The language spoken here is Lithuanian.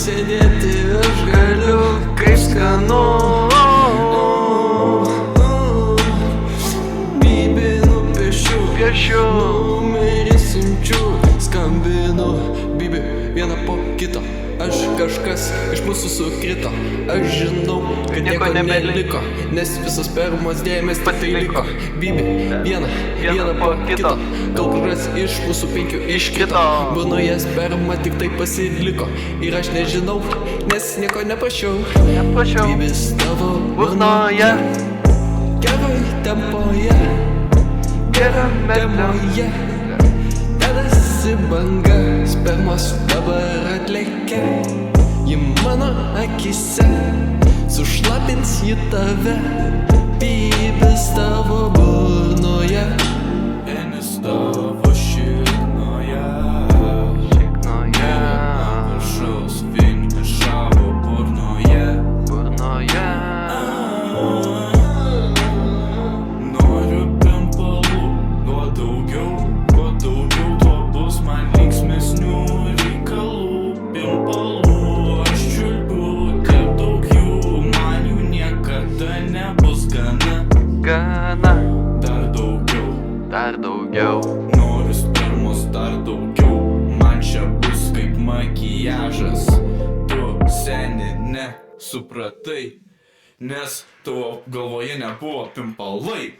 sėdėti aš galiu, kaip skanu. Bibi nupiešiu, numerį siunčiu, skambinu. Bibi vieną po kito, aš kažkas iš mūsų sukrito. Aš žinau, kad nieko nebeliko, nes visos permos dėmesį tai liko. Bibi vieną po kito, gal kuras iš mūsų 5 iškrito. Burnoje sperma tik tai pasiliko ir aš nežinau, nes nieko neprašiau. Bibis tavo burnoje, geroj tempoje, temoje. Dedasi banga, spermos dabar atlėkia. Ji mano akise, sušlapins ji tave. Bibis tavo burnoje, penis tavo šiknoje. Viršaus finišavo burnoje. Noriu pimpalų, kuo daugiau, tuo bus man linksmesnių reikalų. Pimpalų aš čiulpiu tiek daug jų, man jų niekada nebus gana. Dar daugiau, noriu spermos dar daugiau. Man čia bus kaip makiažas. Tu seni nesupratai, nes tavo galvoje nebuvo pimpalai.